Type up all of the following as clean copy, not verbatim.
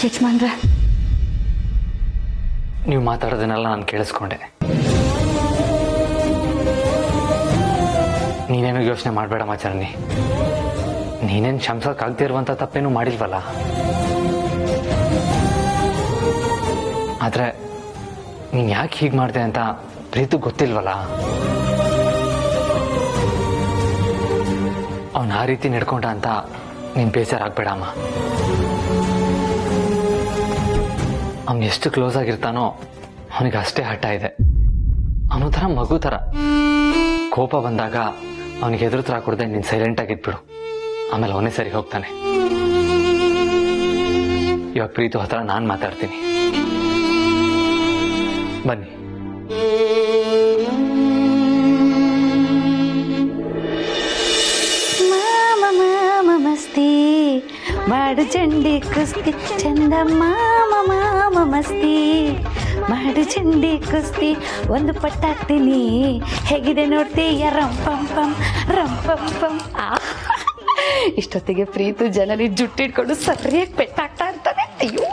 ಯಜಮಾನ್ರೆ, ನೀವು ಮಾತಾಡೋದನ್ನೆಲ್ಲ ನಾನು ಕೇಳಿಸ್ಕೊಂಡೆ. ನೀನೇನು ಯೋಚನೆ ಮಾಡಬೇಡ ಮಾಚರಣಿ. ನೀನೇನು ಕ್ಷಮಿಸೋಕ್ಕಾಗದಿರುವಂಥ ತಪ್ಪೇನು ಮಾಡಿಲ್ವಲ್ಲ. ಆದರೆ ನೀನು ಯಾಕೆ ಹೀಗೆ ಮಾಡಿದೆ ಅಂತ ಪ್ರೀತು ಗೊತ್ತಿಲ್ವಲ್ಲ. ಅವನು ಆ ರೀತಿ ನಡ್ಕೊಂಡ ಅಂತ ನೀನು ಬೇಜಾರಾಗಬೇಡಮ್ಮ. ಅವನು ಎಷ್ಟು ಕ್ಲೋಸ್ ಆಗಿರ್ತಾನೋ ಅವನಿಗೆ ಅಷ್ಟೇ ಹಠ ಇದೆ. ಅವನ ಥರ ಮಗು ಥರ. ಕೋಪ ಬಂದಾಗ ಅವನಿಗೆ ಎದುರು ಥರ ಕೊಡದೆ ನೀನು ಸೈಲೆಂಟ್ ಆಗಿದ್ಬಿಡು. ಆಮೇಲೆ ಅವನೇ ಸರಿ ಹೋಗ್ತಾನೆ. ಇವಾಗ ಪ್ರೀತು ಹತ್ರ ನಾನು ಮಾತಾಡ್ತೀನಿ. ಬನ್ನಿ. ಮಸ್ತಿ ಮಾಡು ಚಂಡಿ ಕುಸ್ತಿ ಚಂದ ಮಾಮ ಮಸ್ತಿ ಮಾಡು ಚಂಡಿ ಕುಸ್ತಿ ಒಂದು ಪಟ್ಟಾಕ್ತೀನಿ ಹೇಗಿದೆ ನೋಡ್ತೀಯ ರಂಪಂ ಪಂ ರಂಪಂ ಪಂ. ಇಷ್ಟೊತ್ತಿಗೆ ಪ್ರೀತು ಜನಲಿ ಜುಟ್ಟಿಟ್ಕೊಂಡು ಸರಿಯಾಗಿ ಪೆಟ್ಟಾಗ್ತಾ ಇರ್ತಾನೆ. ಅಯ್ಯೋ,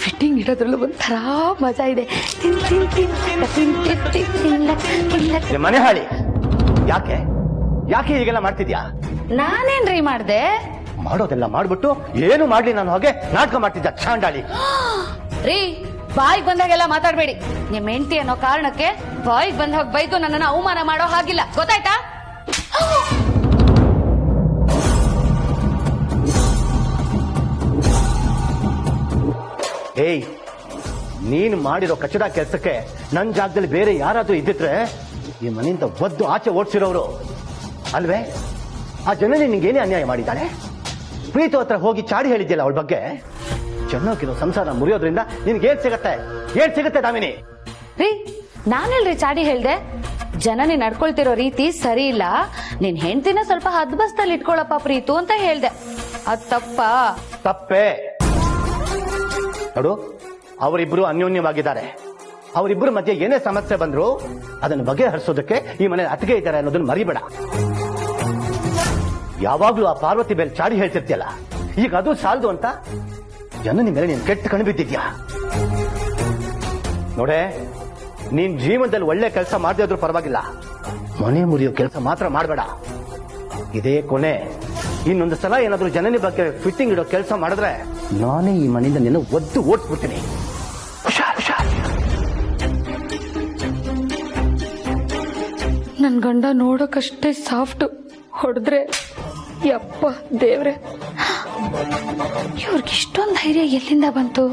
ಫಿಟ್ಟಿಂಗ್ ಇಡೋದ್ರಲ್ಲೂ ಒಂಥರ ಮಜಾ ಇದೆ. ಮನೆ ಹಾಳಿ ಯಾಕೆ ಯಾಕೆ ಹೀಗೆಲ್ಲ ಮಾಡ್ತಿದ್ಯಾ? ನಾನೇನ್ರಿ ಮಾಡ್ದೆ? ಮಾಡೋದೆಲ್ಲ ಮಾಡ್ಬಿಟ್ಟು ಏನು ಮಾಡ್ಲಿ ನಾನು ಹಾಗೆ ನಾಟಕ ಮಾಡ್ತಿದ್ದ ಚಾಂಡಾಳಿ. ರೀ, ಬಾಯಿಗೆ ಬಂದಾಗೆಲ್ಲ ಮಾತಾಡ್ಬೇಡಿ. ನಿಮ್ ಹೆಂಡತಿ ಅನ್ನೋ ಕಾರಣಕ್ಕೆ ಬಾಯಿಗೆ ಬಂದ ಹೋಗಿ ಬೈದು ನನ್ನನ್ನು ಅವಮಾನ ಮಾಡೋ ಹಾಗಿಲ್ಲ, ಗೊತ್ತಾಯ್ತಾ? ಏಯ್, ನೀನು ಮಾಡಿರೋ ಕಚಡ ಕೆಲಸಕ್ಕೆ ನನ್ನ ಜಾಗದಲ್ಲಿ ಬೇರೆ ಯಾರಾದ್ರೂ ಇದ್ದಿದ್ರೆ ಈ ಮನೆಯಿಂದ ಒದ್ದು ಆಚೆ ಓಡಿಸಿರೋರು ಅಲ್ವೇ? ಆ ಜನನಿ ನಿಂಗೇನೇ ಅನ್ಯಾಯ ಮಾಡಿದ್ದಾಳೆ? ಪ್ರೀತು ಹತ್ರ ಹೋಗಿ ಚಾಡಿ ಹೇಳಿದ್ಯಲ್ಲ ಅವಳ ಬಗ್ಗೆ. ಚೆನ್ನಾಗಿರೋ ಸಂಸಾರ ಮುರಿಯೋದ್ರಿಂದ ನಿನ್ಗೆ ಏನ್ ಸಿಗತ್ತೆ ದಾಮಿನಿ? ರೀ, ನಾನೆಲ್ರಿ ಚಾಡಿ ಹೇಳ್ದೆ? ಜನನಿ ನಡ್ಕೊಳ್ತಿರೋ ರೀತಿ ಸರಿ ಇಲ್ಲ. ನಿನ್ ಹೆಂಡತಿನ ಸ್ವಲ್ಪ ಹದ್ಬಸ್ತಲ್ಲಿ ಇಟ್ಕೊಳಪ್ಪ ಪ್ರೀತು ಅಂತ ಹೇಳ್ದೆ. ಅದ್ ತಪ್ಪೇ. ನೋಡು, ಅವರಿಬ್ರು ಅನ್ಯೋನ್ಯವಾಗಿದ್ದಾರೆ. ಅವರಿಬ್ಬರ ಮಧ್ಯೆ ಏನೇ ಸಮಸ್ಯೆ ಬಂದ್ರು ಅದನ್ನು ಬಗೆಹರಿಸೋದಕ್ಕೆ ಈ ಮನೆ ಅತ್ತಿಗೆ ಇದ್ದಾರೆ ಅನ್ನೋದನ್ನ ಮರಿಬೇಡ. ಯಾವಾಗ್ಲೂ ಆ ಪಾರ್ವತಿ ಮೇಲೆ ಚಾಡಿ ಹೇಳ್ತಿರ್ತೀಯಲ್ಲ, ಈಗ ಅದು ಸಾಲದು ಅಂತ ಜನನಿ ಮೇಲೆ ನೀನ್ ಕೆಟ್ಟ ಕಣ್ಣು ಬಿದ್ದಿದ್ಯಾ? ನೋಡೆ, ನೀನ್ ಜೀವನದಲ್ಲಿ ಒಳ್ಳೆ ಕೆಲಸ ಮಾಡದೇ ಇದ್ರೂ ಪರವಾಗಿಲ್ಲ, ಮನೆ ಮುರಿಯೋ ಕೆಲಸ ಮಾತ್ರ ಮಾಡಬೇಡ. ಇದೇ ಕೊನೆ. ಇನ್ನೊಂದು ಸಲ ಏನಾದ್ರೂ ಜನನಿ ಬಗ್ಗೆ ಫಿಟ್ಟಿಂಗ್ ಇಡೋ ಕೆಲಸ ಮಾಡಿದ್ರೆ ನಾನೇ ಈ ಮನೆಯಿಂದ ನಿನ್ನ ಒದ್ದು ಓಡಿಸ್ಬಿಡ್ತೀನಿ. ಹುಷಾರ್ ಹುಷಾರ್. ನನ್ ಗಂಡ ನೋಡೋಕಷ್ಟೇ ಸಾಫ್ಟ್, ಹೊಡೆದ್ರೆ ಯಪ್ಪ ದೇವ್ರೆ, ಇವ್ರಿಗಿಷ್ಟೊಂದು ಧೈರ್ಯ ಎಲ್ಲಿಂದ ಬಂತು?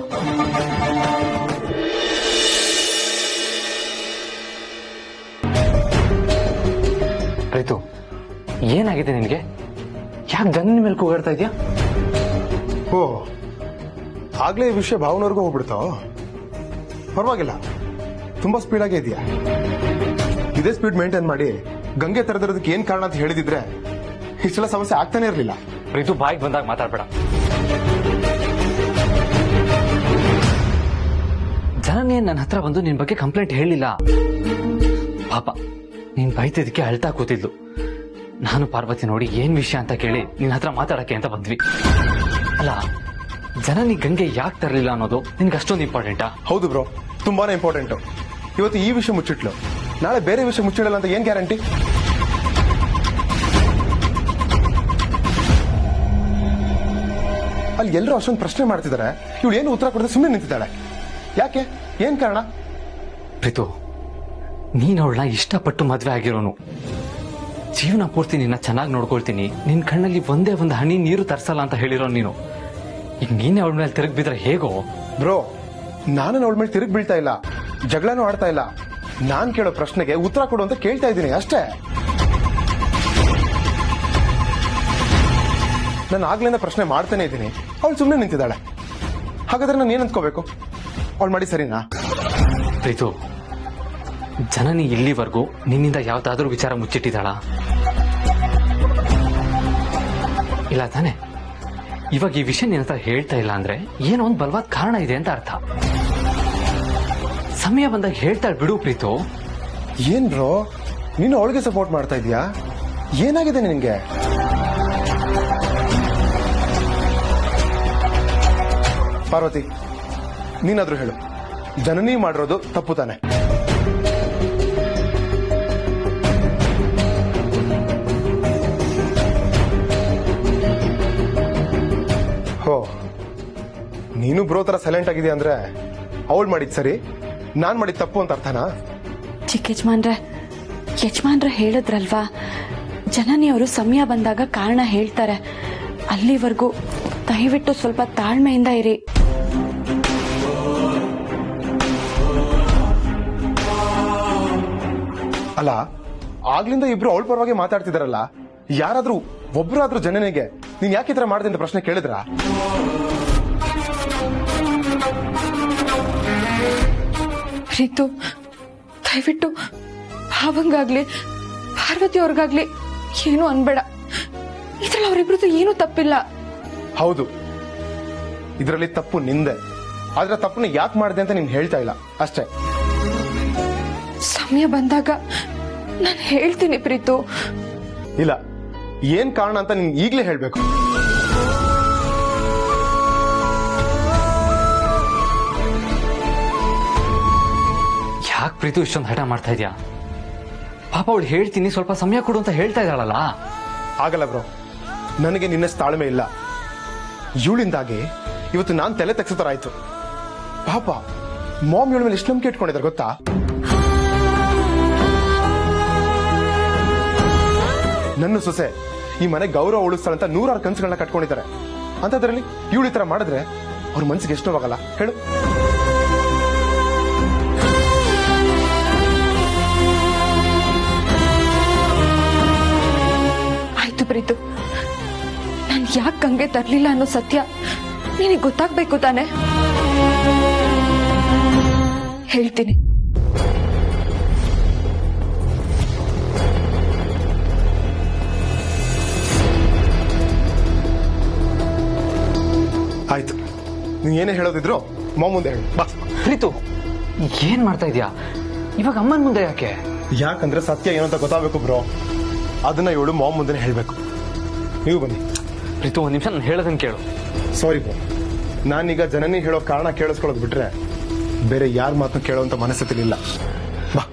ಪ್ರೀತು, ಏನಾಗಿದೆ ನಿನಗೆ? ಯಾಕೆ ಜನನ ಮೇಲೆ ಕೂಗಾಡ್ತಾ ಇದೆಯಾ? ಓ, ಆಗ್ಲೇ ಈ ವಿಷಯ ಭಾವನವ್ರಿಗೂ ಹೋಗ್ಬಿಡ್ತಾವ? ಪರವಾಗಿಲ್ಲ, ತುಂಬಾ ಸ್ಪೀಡ್ ಆಗೇ ಇದೆಯಾ. ಇದೇ ಸ್ಪೀಡ್ ಮೇಂಟೈನ್ ಮಾಡಿ ಗಂಗೆ ತರದಿರೋದಕ್ಕೆ ಏನ್ ಕಾರಣ ಅಂತ ಹೇಳಿದಿದ್ರೆ ಇಷ್ಟೆಲ್ಲ ಸಮಸ್ಯೆ ಆಗ್ತಾನೆ ಇರಲಿಲ್ಲ. ಪ್ರೀತು, ಬಾಯಿಗೆ ಬಂದಾಗ ಮಾತಾಡ್ಬೇಡ. ಜನನೇ ನನ್ನ ಹತ್ರ ಬಂದು ನಿನ್ ಬಗ್ಗೆ ಕಂಪ್ಲೇಂಟ್ ಹೇಳಿಲ್ಲ. ಪಾಪ, ನೀನ್ ಬೈತಿದ್ದಕ್ಕೆ ಅಳ್ತಾ ಕೂತಿದ್ಲು. ನಾನು ಪಾರ್ವತಿ ನೋಡಿ ಏನ್ ವಿಷಯ ಅಂತ ಕೇಳಿ ನಿನ್ನ ಹತ್ರ ಮಾತಾಡಕ್ಕೆ ಅಂತ ಬಂದ್ವಿ. ಅಲ್ಲ, ಜನನಿ ಗಂಗೆ ಯಾಕೆ ತರಲಿಲ್ಲ ಅನ್ನೋದು ನಿನ್ಗೆ ಅಷ್ಟೊಂದು ಇಂಪಾರ್ಟೆಂಟಾ? ಹೌದು ಬ್ರೋ, ತುಂಬಾನೇ ಇಂಪಾರ್ಟೆಂಟ್. ಇವತ್ತು ಈ ವಿಷಯ ಮುಚ್ಚಿಟ್ಲು, ನಾಳೆ ಬೇರೆ ವಿಷಯ ಮುಚ್ಚಿಡಲ್ಲ ಅಂತ ಏನ್ ಗ್ಯಾರಂಟಿ? ಅಲ್ಲಿ ಎಲ್ಲರೂ ಅಷ್ಟೊಂದು ಪ್ರಶ್ನೆ ಮಾಡ್ತಿದ್ದಾರೆ, ಇವಳು ಏನು ಉತ್ತರ ಕೊಡದೆ ಸುಮ್ಮನೆ ನಿಂತಿದ್ದಾಳೆ. ಯಾಕೆ? ಏನ್ ಕಾರಣ? ಪ್ರೀತು, ನೀನ್ ಅವಳನ್ನ ಇಷ್ಟಪಟ್ಟು ಮದ್ವೆ ಆಗಿರೋನು. ಜೀವನ ಪೂರ್ತಿ ನಿನ್ನ ಚೆನ್ನಾಗಿ ನೋಡ್ಕೊಳ್ತೀನಿ, ನಿನ್ ಕಣ್ಣಲ್ಲಿ ಒಂದೇ ಒಂದು ಹನಿ ನೀರು ತರ್ಸಲ್ಲ ಅಂತ ಹೇಳಿರೋ ನೀನು. ಈಗ ನೀನೇ ಅವಳ ಮೇಲೆ ತಿರುಗಿ ಬಿದ್ರೆ ಹೇಗೋ? ಬ್ರೋ, ನಾನು ಅವಳ ಮೇಲೆ ತಿರುಗಿ ಬೀಳ್ತಾ ಇಲ್ಲ, ಜಗಳನೂ ಆಡ್ತಾ ಇಲ್ಲ. ನಾನ್ ಕೇಳೋ ಪ್ರಶ್ನೆಗೆ ಉತ್ತರ ಕೊಡು ಅಂತ ಕೇಳ್ತಾ ಇದ್ದೀನಿ ಅಷ್ಟೇ. ನಾನು ಆಗ್ಲಿಂದ ಪ್ರಶ್ನೆ ಮಾಡ್ತಾನೆ ಇದ್ದೀನಿ, ಅವಳು ಸುಮ್ಮನೆ ನಿಂತಿದ್ದಾಳೆ. ಹಾಗಾದ್ರೆ ನಾನು ಏನ್ ಅಂದ್ಕೋಬೇಕು? ಅವಳು ಮಾಡಿ ಸರಿನಾ? ಪ್ರೀತು, ಜನನಿ ಇಲ್ಲಿವರೆಗೂ ನಿನ್ನಿಂದ ಯಾವ್ದಾದ್ರೂ ವಿಚಾರ ಮುಚ್ಚಿಟ್ಟಿದ್ದಾಳ? ಇಲ್ಲ ತಾನೆ? ಇವಾಗ ಈ ವಿಷಯ ನಿನ್ನ ಹತ್ರ ಹೇಳ್ತಾ ಇಲ್ಲ ಅಂದ್ರೆ ಏನೋ ಒಂದು ಬಲವಾದ ಕಾರಣ ಇದೆ ಅಂತ ಅರ್ಥ. ಸಮಯ ಬಂದಾಗ ಹೇಳ್ತಾಳೆ ಬಿಡು ಪ್ರೀತು. ಏನ್ ಬ್ರೋ, ನೀನು ಅವಳಿಗೆ ಸಪೋರ್ಟ್ ಮಾಡ್ತಾ ಇದೀಯಾ? ಏನಾಗಿದೆ ನಿನ್ಗೆ? ಪಾರ್ವತಿ, ನೀನಾದ್ರೂ ಹೇಳು, ಜನನಿ ಮಾಡಿರೋದು ತಪ್ಪು ತಾನೆ? ಹೋ, ನೀನು ಬ್ರೋ ತರ ಸೈಲೆಂಟ್ ಆಗಿದೆಯಾ ಅಂದ್ರೆ ಅವಳು ಮಾಡಿದ್ ಸರಿ, ನಾನ್ ಮಾಡಿದ್ ತಪ್ಪು ಅಂತ ಅರ್ಥನಾ? ಚಿಕ್ಕ ಯಜಮಾನ್ರೆ ಹೇಳಿದ್ರಲ್ವಾ, ಜನನಿ ಅವರು ಸಮಯ ಬಂದಾಗ ಕಾರಣ ಹೇಳ್ತಾರೆ. ಅಲ್ಲಿವರೆಗೂ ದಯವಿಟ್ಟು ಸ್ವಲ್ಪ ತಾಳ್ಮೆಯಿಂದ ಇರಿ. ಅಲ್ಲ, ಆಗ್ಲಿಂದ ಇಬ್ರು ಅವಳ ಪರವಾಗಿ ಮಾತಾಡ್ತಿದಾರಲ್ಲ, ಯಾರಾದ್ರೂ ಒಬ್ರಾದ್ರೂ ಜನನಿಗೆ ನೀನ್ ಯಾಕೆ ಈ ತರ ಮಾಡಿದೆ ಅಂತ ಪ್ರಶ್ನೆ ಕೇಳಿದ್ರ? ರೀತು, ದಯವಿಟ್ಟು ಭಾವಂಗಾಗ್ಲಿ ಪಾರ್ವತಿ ಅವ್ರಿಗಾಗ್ಲಿ ಏನು ಅನ್ಬೇಡ. ಇದ್ರಲ್ಲಿ ಅವರಿಬ್ರದ್ದು ಏನೂ ತಪ್ಪಿಲ್ಲ. ಹೌದು, ಇದರಲ್ಲಿ ತಪ್ಪು ನಿಂದೆ. ಆದ್ರೆ ತಪ್ಪನ್ನ ಯಾಕೆ ಮಾಡಿದೆ ಅಂತ ನೀನ್ ಹೇಳ್ತಾ ಇಲ್ಲ ಅಷ್ಟೇ. ಸಮಯ ಬಂದಾಗ ನಾನು ಹೇಳ್ತೀನಿ ಪ್ರೀತು. ಇಲ್ಲ, ಏನ್ ಕಾರಣ ಅಂತ ನೀನ್ ಈಗ್ಲೇ ಹೇಳ್ಬೇಕು. ಯಾಕೆ ಪ್ರೀತು ಇಷ್ಟೊಂದು ಹಠ ಮಾಡ್ತಾ ಇದೀಯಾ? ಪಾಪ ಅವಳು ಹೇಳ್ತೀನಿ ಸ್ವಲ್ಪ ಸಮಯ ಕೊಡು ಅಂತ ಹೇಳ್ತಾ ಇದ್ದಾಳಲ್ಲ. ಆಗಲ್ಲ ಬ್ರೋ, ನನಗೆ ನಿನ್ನಷ್ಟು ತಾಳ್ಮೆ ಇಲ್ಲ. ಇವಳಿಂದಾಗಿ ಇವತ್ತು ನಾನ್ ತಲೆ ತೆಗ್ಸೋ ಆಯ್ತು. ಪಾಪ ಮಾಮ್ ಇವಳ ಮೇಲೆ ಎಷ್ಟು ನಂಬಿಕೆ ಇಟ್ಕೊಂಡಿದ್ದಾರೆ ಗೊತ್ತಾ? ನನ್ನ ಸೊಸೆ ಈ ಮನೆ ಗೌರವ ಉಳಿಸ್ತಾಳಂತ 100 ಕನಸುಗಳನ್ನ ಕಟ್ಕೊಂಡಿದ್ದಾರೆ. ಅಂತದ್ರಲ್ಲಿ ಇವಳು ಈ ತರ ಮಾಡಿದ್ರೆ ಅವ್ರ ಮನ್ಸಿಗೆ ಎಷ್ಟು ನೋವಾಗಲ್ಲ ಹೇಳು? ಆಯ್ತು ಪ್ರೀತು, ನಾನು ಯಾಕೆ ಗಂಗೆ ತರ್ಲಿಲ್ಲ ಅನ್ನೋ ಸತ್ಯ ನಿನಗೆ ಗೊತ್ತಾಗ್ಬೇಕು ತಾನೆ? ಹೇಳ್ತೀನಿ. ಆಯ್ತು, ನೀನ್ ಏನೇ ಹೇಳೋದಿದ್ರು ಮಾಮ್ ಮುಂದೆ ಹೇಳು ಬಾ. ಪ್ರೀತು, ಏನ್ ಮಾಡ್ತಾ ಇದೀಯಾ ಇವಾಗ? ಅಮ್ಮನ ಮುಂದೆ ಯಾಕೆ? ಯಾಕಂದ್ರೆ ಸತ್ಯ ಏನಂತ ಗೊತ್ತಾಗಬೇಕು ಬ್ರೋ. ಅದನ್ನ ಇವಳು ಮಾಮ್ ಮುಂದೆ ಹೇಳ್ಬೇಕು. ನೀವು ಬನ್ನಿ. ಪ್ರೀತು, ಒಂದ್ ನಿಮಿಷ ನಾನು ಹೇಳೋದನ್ನ ಕೇಳು. ಸಾರಿ ಬ್ರೋ, ನಾನೀಗ ಜನನಿ ಹೇಳೋ ಕಾರಣ ಕೇಳಿಸ್ಕೊಳ್ಳೋದು ಬಿಟ್ರೆ ಬೇರೆ ಯಾರ ಮಾತನ್ನು ಕೇಳೋಂತ ಮನಸ್ಥಿತಿಲಿಲ್ಲ. ಬಾ.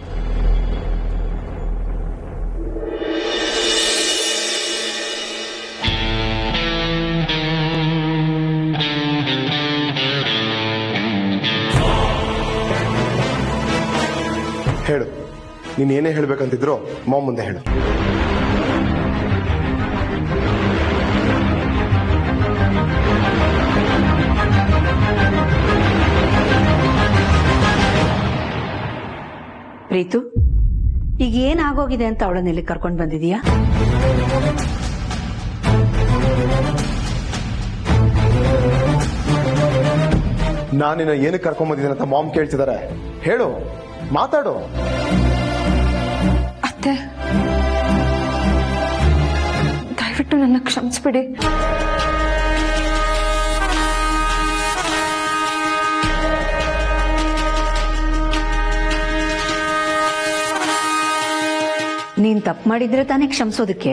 ಹೇಳು, ನೀನ್ ಏನೇ ಹೇಳ್ಬೇಕಂತಿದ್ರು ಮಾಮ್ ಮುಂದೆ ಹೇಳು. ಪ್ರೀತು, ಈಗ ಏನಾಗೋಗಿದೆ ಅಂತ ಅವಳನ್ನ ಇಲ್ಲಿ ಕರ್ಕೊಂಡು ಬಂದಿದೀಯಾ? ನಾನಿನ್ನ ಏನಕ್ಕೆ ಕರ್ಕೊಂಡ್ ಬಂದಿದ್ದೇನೆ ಅಂತ ಮಾಮ್ ಕೇಳ್ತಿದ್ದಾರೆ. ಹೇಳು, ಮಾತಾಡು. ಅತ್ತೆ, ದಯವಿಟ್ಟು ನನ್ನ ಕ್ಷಮಿಸ್ಬಿಡಿ. ನೀನ್ ತಪ್ಪು ಮಾಡಿದ್ರೆ ತಾನೇ ಕ್ಷಮಿಸೋದಕ್ಕೆ.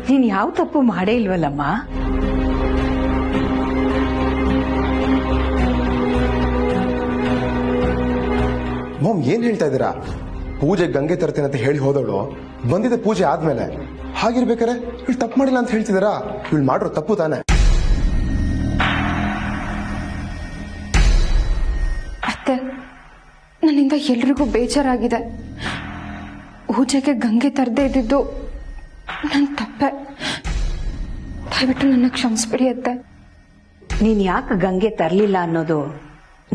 ನೀನ್ ಯಾವ ತಪ್ಪು ಮಾಡೇ ಇಲ್ವಲ್ಲಮ್ಮ. ಮಾಮ್ ಏನ್ ಹೇಳ್ತಾ ಇದ್ದೀರಾ? ಪೂಜೆ ಗಂಗೆ ತರ್ತೀನಿ ಅಂತ ಹೇಳಿ ಹೋದವಳು ಬಂದಿದ್ದೆ ಪೂಜೆ ಆದ್ಮೇಲೆ. ಹಾಗಿರ್ಬೇಕಾರೆ ಇವಳು ತಪ್ಪು ಮಾಡಿಲ್ಲ ಅಂತ ಹೇಳ್ತಿದ್ದೀರಾ? ಇವಳು ಮಾಡಿರೋ ತಪ್ಪು ತಾನೆ. ಅತ್ತೆ, ನನ್ನಿಂದ ಎಲ್ರಿಗೂ ಬೇಜಾರಾಗಿದೆ. ಪೂಜೆಗೆ ಗಂಗೆ ತರದೇ ಇದ್ದಿದ್ದು ನನ್ನ ತಪ್ಪೆ. ದಯವಿಟ್ಟು ನನ್ನ ಕ್ಷಮಿಸ್ಬಿಡಿ ಅತ್ತೆ. ನೀನ್ ಯಾಕೆ ಗಂಗೆ ತರ್ಲಿಲ್ಲ ಅನ್ನೋದು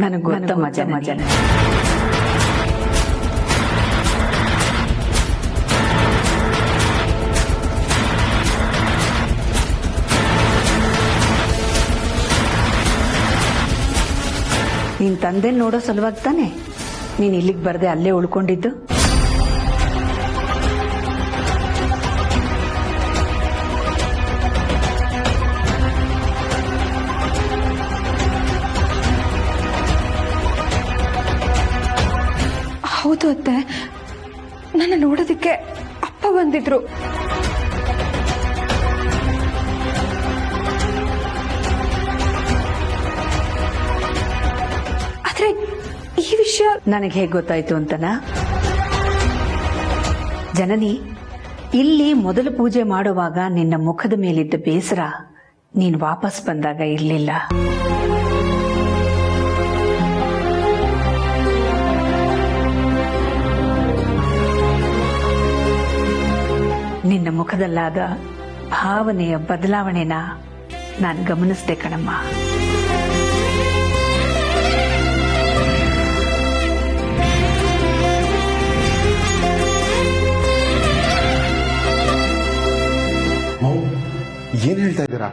ನನಗೆ ಗೊತ್ತಮ್ಮ ಜನನಿ. ನೀನ್ ತಂದೆ ನೋಡೋ ಸಲುವಾಗಿ ತಾನೆ ನೀನ್ ಇಲ್ಲಿಗೆ ಬರ್ದೆ ಅಲ್ಲೇ ಉಳ್ಕೊಂಡಿದ್ದು. ಹೌದು ಅತ್ತೆ, ನನ್ನ ನೋಡೋದಕ್ಕೆ ಅಪ್ಪ ಅಪ್ಪ ಬಂದಿದ್ರು. ಆದ್ರೆ ಈ ವಿಷಯ ನನಗೆ ಹೇಗೆ ಗೊತ್ತಾಯ್ತು ಅಂತನಾ? ಜನನಿ, ಇಲ್ಲಿ ಮೊದಲು ಪೂಜೆ ಮಾಡುವಾಗ ನಿನ್ನ ಮುಖದ ಮೇಲಿದ್ದ ಬೇಸರ ನೀನು ವಾಪಸ್ ಬಂದಾಗ ಇರಲಿಲ್ಲ. ನಿನ್ನ ಮುಖದಲ್ಲಾದ ಭಾವನೆಯ ಬದಲಾವಣೆನ ನಾನು ಗಮನಿಸಿದೆ ಕಣಮ್ಮ. ಏನ್ ಹೇಳ್ತಾ ಇದ್ದೀರಾ?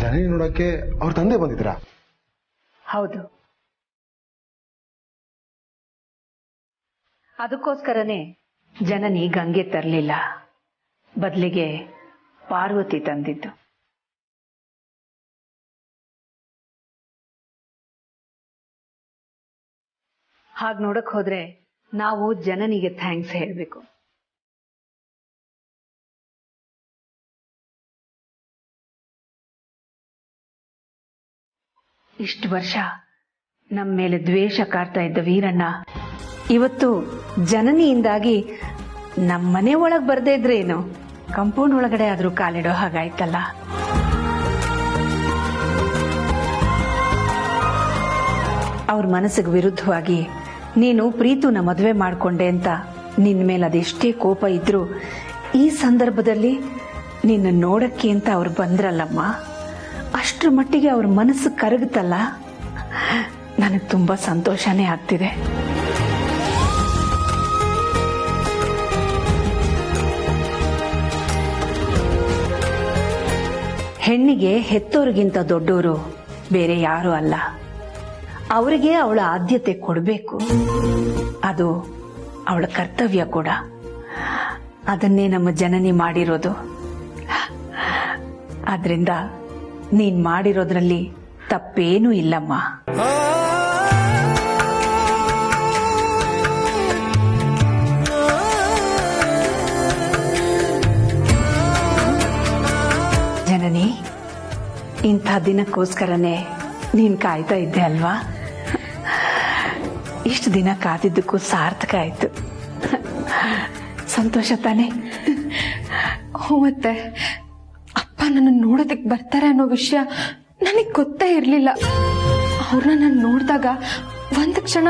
ಜನನಿ ನೋಡಕ್ಕೆ ಅವ್ರ ತಂದೆ ಬಂದಿದ್ರಾ? ಹೌದು, ಅದಕ್ಕೋಸ್ಕರನೇ ಜನನಿ ಗಂಗೆ ತರಲಿಲ್ಲ, ಬದಲಿಗೆ ಪಾರ್ವತಿ ತಂದಿದ್ದು. ಹಾಗೆ ನೋಡಕ್ ಹೋದ್ರೆ ನಾವು ಜನನಿಗೆ ಥ್ಯಾಂಕ್ಸ್ ಹೇಳ್ಬೇಕು. ಇಷ್ಟು ವರ್ಷ ನಮ್ಮ ಮೇಲೆ ದ್ವೇಷ ಕಾಡ್ತಾ ಇದ್ದ ವೀರಣ್ಣ ಇವತ್ತು ಜನನಿಯಿಂದಾಗಿ ನಮ್ಮ ಮನೆ ಒಳಗ್ ಬರ್ದೇ ಇದ್ರೆ ಏನು, ಕಂಪೌಂಡ್ ಒಳಗಡೆ ಆದ್ರೂ ಕಾಲಿಡೋ ಹಾಗಾಯ್ತಲ್ಲ. ಅವ್ರ ಮನಸ್ಸಿಗೆ ವಿರುದ್ಧವಾಗಿ ನೀನು ಪ್ರೀತುನ ಮದುವೆ ಮಾಡ್ಕೊಂಡೆ ಅಂತ ನಿನ್ ಮೇಲೆ ಅದೆಷ್ಟೇ ಕೋಪ ಇದ್ರು ಈ ಸಂದರ್ಭದಲ್ಲಿ ನಿನ್ನ ನೋಡಕ್ಕೆ ಅಂತ ಅವ್ರು ಬಂದ್ರಲ್ಲಮ್ಮ, ಅಷ್ಟರ ಮಟ್ಟಿಗೆ ಅವ್ರ ಮನಸ್ಸು ಕರಗುತ್ತಲ್ಲ, ನನಗೆ ತುಂಬಾ ಸಂತೋಷನೇ ಆಗ್ತಿದೆ. ಹೆಣ್ಣಿಗೆ ಹೆತ್ತೋರಿಗಿಂತ ದೊಡ್ಡೋರು ಬೇರೆ ಯಾರು ಅಲ್ಲ. ಅವರಿಗೆ ಅವಳ ಆದ್ಯತೆ ಕೊಡಬೇಕು, ಅದು ಅವಳ ಕರ್ತವ್ಯ ಕೂಡ. ಅದನ್ನೇ ನಮ್ಮ ಜನನಿ ಮಾಡಿರೋದು. ಆದ್ರಿಂದ ನೀನ್ ಮಾಡಿರೋದ್ರಲ್ಲಿ ತಪ್ಪೇನೂ ಇಲ್ಲಮ್ಮ. ಜನನಿ, ಇಂಥ ದಿನಕ್ಕೋಸ್ಕರನೇ ನೀನ್ ಕಾಯ್ತಾ ಇದ್ದೆ ಅಲ್ವಾ? ಇಷ್ಟು ದಿನ ಕಾದಿದ್ದಕ್ಕೂ ಸಾರ್ಥಕ ಆಯ್ತು. ಸಂತೋಷ ತಾನೆ? ಮತ್ತೆ ಅಪ್ಪ ನನ್ನ ನೋಡೋದಕ್ಕೆ ಬರ್ತಾರೆ ಅನ್ನೋ ವಿಷಯ ನನಗ್ ಗೊತ್ತೇ ಇರ್ಲಿಲ್ಲ. ಅವ್ರನ್ನ ನಾನು ನೋಡಿದಾಗ ಒಂದು ಕ್ಷಣ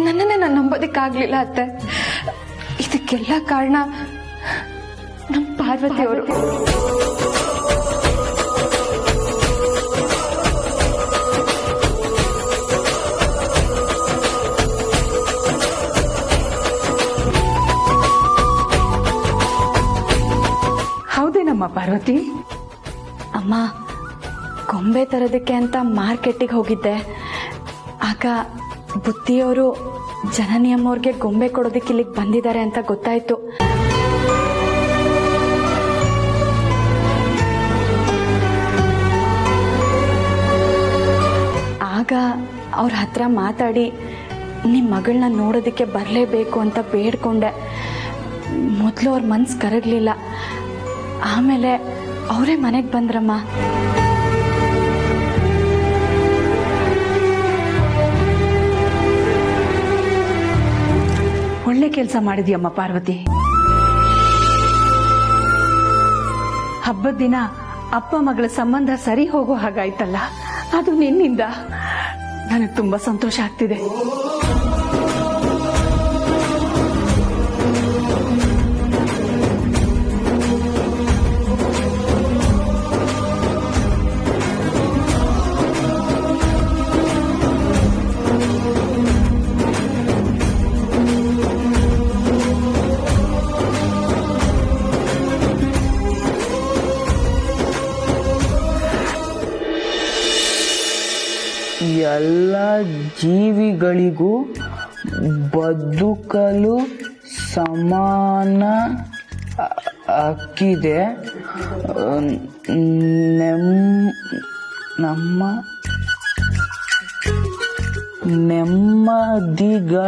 ನನ್ನನ್ನೇ ನಾನು ನಂಬೋದಕ್ಕಾಗ್ಲಿಲ್ಲ ಅತ್ತೆ. ಇದಕ್ಕೆಲ್ಲ ಕಾರಣ ನಮ್ಮ ಪಾರ್ವತಿ ಅವರು. ಹೌದೇನಮ್ಮ ಪಾರ್ವತಿ? ಅಮ್ಮ, ಗೊಂಬೆ ತರೋದಕ್ಕೆ ಅಂತ ಮಾರ್ಕೆಟಿಗೆ ಹೋಗಿದ್ದೆ. ಆಗ ಬುದ್ಧಿಯವರು ಜನನಿಯಮ್ಮವ್ರಿಗೆ ಗೊಂಬೆ ಕೊಡೋದಕ್ಕೆ ಇಲ್ಲಿಗೆ ಬಂದಿದ್ದಾರೆ ಅಂತ ಗೊತ್ತಾಯ್ತು. ಆಗ ಅವ್ರ ಹತ್ರ ಮಾತಾಡಿ ನಿಮ್ಮ ಮಗಳನ್ನ ನೋಡೋದಕ್ಕೆ ಬರಲೇಬೇಕು ಅಂತ ಬೇಡ್ಕೊಂಡೆ. ಮೊದಲು ಅವ್ರ ಮನ್ಸು ಕರಗಲಿಲ್ಲ, ಆಮೇಲೆ ಅವರೇ ಮನೆಗೆ ಬಂದ್ರಮ್ಮ. ಒಳ್ಳೆ ಕೆಲಸ ಮಾಡಿದ್ಯಮ್ಮ ಪಾರ್ವತಿ. ಹಬ್ಬದ ದಿನ ಅಪ್ಪ ಮಗಳ ಸಂಬಂಧ ಸರಿ ಹೋಗೋ ಹಾಗಾಯ್ತಲ್ಲ, ಅದು ನಿನ್ನಿಂದ. ನನಗೆ ತುಂಬಾ ಸಂತೋಷ ಆಗ್ತಿದೆ. ಎಲ್ಲ ಜೀವಿಗಳಿಗೂ ಬದುಕಲು ಸಮಾನ ಹಕ್ಕಿದೆ. ನಮ್ಮ ನೆಮ್ಮದಿಗಳಿಗೆ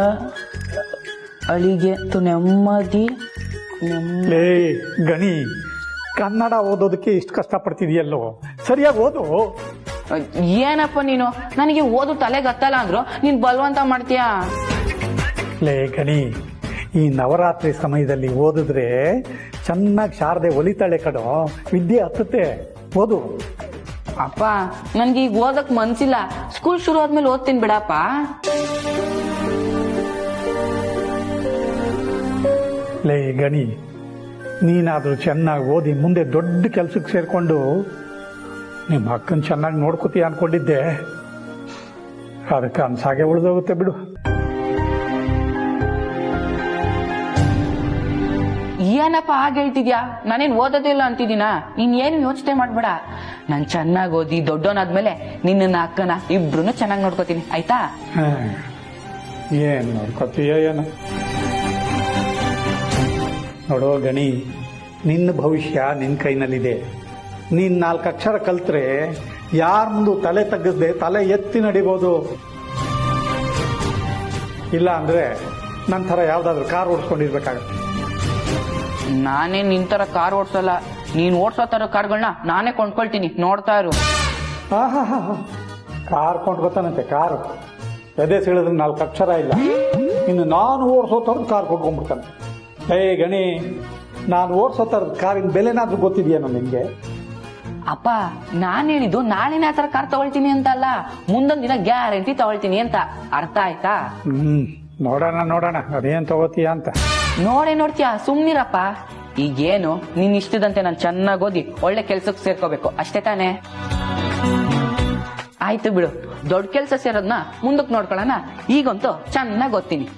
ನೆಮ್ಮದಿ ಲೇ ಗಣಿ, ಕನ್ನಡ ಓದೋದಕ್ಕೆ ಇಷ್ಟು ಕಷ್ಟಪಡ್ತಿದ್ಯಲ್ಲೋ, ಸರಿಯಾಗಿ ಓದು. ಏನಪ್ಪ ನೀನು, ನನಗೆ ಓದು ತಲೆಗೆ ಹತ್ತಲ್ಲ ಅಂದ್ರು ನೀನ್ ಬಲವಂತ ಮಾಡ್ತೀಯಾ? ಲೇ ಗಣಿ, ಈ ನವರಾತ್ರಿ ಸಮಯದಲ್ಲಿ ಓದಿದ್ರೆ ಚೆನ್ನಾಗಿ ಶಾರದೆ ಒಲಿತಾಳೆ ಕಣೋ, ವಿದ್ಯೆ ಹತ್ತುತ್ತೆ, ಓದು. ಅಪ್ಪ ನನ್ಗೆ ಈಗ ಓದಕ್ ಮನ್ಸಿಲ್ಲ, ಸ್ಕೂಲ್ ಶುರು ಆದ್ಮೇಲೆ ಓದ್ತೀನಿ ಬಿಡಪ್ಪ. ಲೇ ಗಣಿ, ನೀನಾದ್ರೂ ಚೆನ್ನಾಗಿ ಓದಿ ಮುಂದೆ ದೊಡ್ಡ ಕೆಲ್ಸಕ್ಕೆ ಸೇರ್ಕೊಂಡು ನಿಮ್ಮ ಅಕ್ಕನ ಚೆನ್ನಾಗಿ ನೋಡ್ಕೋತೀಯ ಅನ್ಕೊಂಡಿದ್ದೆ, ಅದಕ್ಕೆ ಅನ್ಸಾಗೆ ಉಳಿದೋಗುತ್ತೆ ಬಿಡು. ಏನಪ್ಪ ಹಾಗೆ ಹೇಳ್ತಿದ್ಯಾ? ನಾನೇನ್ ಓದೋದಿಲ್ಲ ಅಂತಿದ್ದೀನ? ಇನ್ನೇನು ಯೋಚನೆ ಮಾಡ್ಬೇಡ, ನಾನ್ ಚೆನ್ನಾಗಿ ಓದಿ ದೊಡ್ಡವನಾದ್ಮೇಲೆ ನಿನ್ನ ಅಕ್ಕನ ಇಬ್ರು ಚೆನ್ನಾಗಿ ನೋಡ್ಕೋತೀನಿ, ಆಯ್ತಾ? ಏನ್ ನೋಡ್ಕೋತೀಯ ಏನು? ನೋಡೋ ಗಣಿ, ನಿನ್ನ ಭವಿಷ್ಯ ನಿನ್ನ ಕೈನಲ್ಲಿದೆ. ನೀನ್ 4 ಅಕ್ಷರ ಕಲ್ತ್ರೆ ಯಾರ ಮುಂದೆ ತಲೆ ತಗ್ಗಿಸ್ದೆ ತಲೆ ಎತ್ತಿ ನಡಿಬೋದು. ಇಲ್ಲ ಅಂದ್ರೆ ನನ್ನ ಥರ ಯಾವ್ದಾದ್ರು ಕಾರ್ ಓಡಿಸ್ಕೊಂಡಿರ್ಬೇಕಾಗತ್ತೆ. ನಾನೇ ನಿನ್ ತರ ಕಾರ್ ಓಡ್ಸಲ್ಲ, ನೀನ್ ಓಡ್ಸೋ ತರ ಕಾರ್ಗಳನ್ನ ನಾನೇ ಕೊಂಡ್ಕೊಳ್ತೀನಿ, ನೋಡ್ತಾ ಇರು. ಕಾರ್ ಕೊಂಡ್ಕೊತಾನಂತೆ, ಕಾರು ಎದೆ ಸೀಳಿದ್ರೆ 4 ಅಕ್ಷರ ಇಲ್ಲ, ಇನ್ನು ನಾನು ಓಡಿಸೋ ಥರದ ಕಾರ್ ಕೊಂಡ್ಕೊಂಡ್ಬಿಡ್ತಾನೆ. ಏ ಗಣಿ, ನಾನು ಓಡಿಸೋ ಥರದ ಕಾರಿನ ಬೆಲೆನಾದ್ರೂ ಗೊತ್ತಿದೆಯೇನೋ ನಿನ್ಗೆ? ಅಪ್ಪ ನಾನ್ ಹೇಳಿದ್ದು ನಾಳೆನೇ ಆ ತರ ಕಾರ್ ತಗೊಳ್ತೀನಿ ಅಂತ ಅಲ್ಲ, ಮುಂದೊಂದ್ ದಿನ ಗ್ಯಾರಂಟಿ ತಗೊಳ್ತೀನಿ ಅಂತ, ಅರ್ಥ ಆಯ್ತಾ? ನೋಡೋಣ ಅದೇನ್ ತಗೋತೀಯ ಅಂತ. ನೋಡ್ತೀಯಾ, ಸುಮ್ನಿರಪ್ಪ. ಈಗೇನು ನಿನ್ ಇಷ್ಟದಂತೆ ನಾನು ಚೆನ್ನಾಗಿ ಓದಿ ಒಳ್ಳೆ ಕೆಲ್ಸಕ್ಕೆ ಸೇರ್ಕೋಬೇಕು ಅಷ್ಟೇ ತಾನೇ? ಆಯ್ತು ಬಿಡು, ದೊಡ್ಡ ಕೆಲ್ಸ ಸೇರೋದ್ನ ಮುಂದಕ್ಕೆ ನೋಡ್ಕೊಳ್ಳೋಣ, ಈಗಂತೂ ಚೆನ್ನಾಗಿ ಓದ್ತೀನಿ.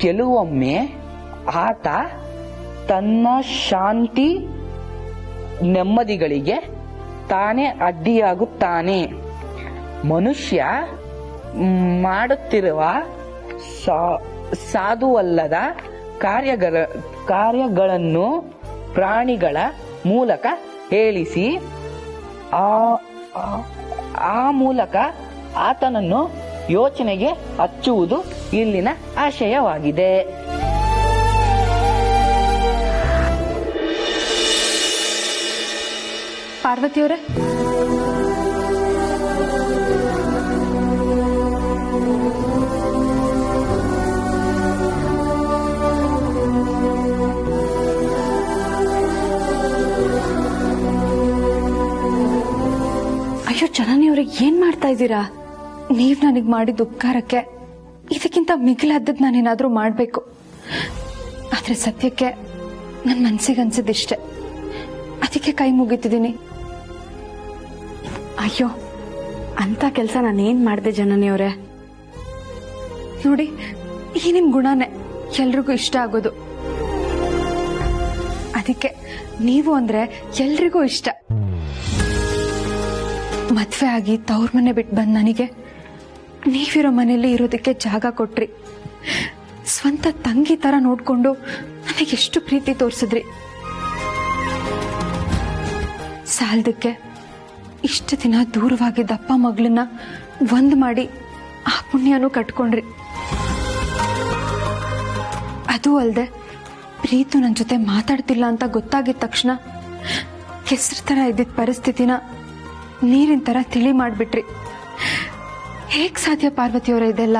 ಕೆಲವೊಮ್ಮೆ ಆತ ತನ್ನ ಶಾಂತಿ ನೆಮ್ಮದಿಗಳಿಗೆ ತಾನೇ ಅಡ್ಡಿಯಾಗುತ್ತಾನೆ. ಮನುಷ್ಯ ಮಾಡುತ್ತಿರುವ ಸಾಧುವಲ್ಲದ ಕಾರ್ಯಗಳನ್ನು ಪ್ರಾಣಿಗಳ ಮೂಲಕ ಹೇಳಿಸಿ ಆ ಮೂಲಕ ಆತನನ್ನು ಯೋಚನೆಗೆ ಹಚ್ಚುವುದು ಇಲ್ಲಿನ ಆಶಯವಾಗಿದೆ. ಪಾರ್ವತಿಯವರೇ, ಅಯ್ಯೋ ಜನನಿಯವ್ರಿಗೆ ಏನ್ ಮಾಡ್ತಾ ಇದ್ದೀರಾ? ನೀವ್ ನನಗ್ ಮಾಡಿದ ಉಪಕಾರಕ್ಕೆ ಇದಕ್ಕಿಂತ ಮಿಗಿಲಾದದ್ ನಾನೇನಾದ್ರೂ ಮಾಡ್ಬೇಕು. ಆದ್ರೆ ಸದ್ಯಕ್ಕೆ ನನ್ ಮನ್ಸಿಗೆ ಅನ್ಸಿದಿಷ್ಟೆ, ಅದಕ್ಕೆ ಕೈ ಮುಗಿತಿದ್ದೀನಿ. ಅಯ್ಯೋ, ಅಂತ ಕೆಲಸ ನಾನೇನ್ ಮಾಡ್ದೆ ಜನನಿಯವ್ರೆ? ನೋಡಿ, ಈ ನಿಮ್ ಗುಣನೇ ಎಲ್ರಿಗೂ ಇಷ್ಟ ಆಗೋದು. ಅದಕ್ಕೆ ನೀವು ಅಂದ್ರೆ ಎಲ್ರಿಗೂ ಇಷ್ಟ. ಮದ್ವೆ ಆಗಿ ತವ್ರ ಮನೆ ಬಿಟ್ಟು ಬಂದ್ ನನಗೆ ನೀವಿರೋ ಮನೆಯಲ್ಲಿ ಇರೋದಕ್ಕೆ ಜಾಗ ಕೊಟ್ರಿ. ಸ್ವಂತ ತಂಗಿ ತರ ನೋಡ್ಕೊಂಡು ನನಗೆ ಎಷ್ಟು ಪ್ರೀತಿ ತೋರಿಸಿದ್ರಿ. ಸಾಲದಕ್ಕೆ ಇಷ್ಟು ದಿನ ದೂರವಾಗಿದ್ದ ಅಪ್ಪ ಮಗಳನ್ನ ಒಂದ್ ಮಾಡಿ ಆ ಪುಣ್ಯನೂ ಕಟ್ಕೊಂಡ್ರಿ. ಅದು ಅಲ್ಲದೆ ಪ್ರೀತು ನನ್ನ ಜೊತೆ ಮಾತಾಡ್ತಿಲ್ಲ ಅಂತ ಗೊತ್ತಾಗಿದ ತಕ್ಷಣ ಕೆಸರು ತರ ಇದ್ದಿದ್ದ ಪರಿಸ್ಥಿತಿನ ನೀರಿನ ತರ ತಿಳಿ ಮಾಡ್ಬಿಟ್ರಿ. ಹೇಗ್ ಸಾಧ್ಯ ಪಾರ್ವತಿಯವರ ಇದೆಲ್ಲ?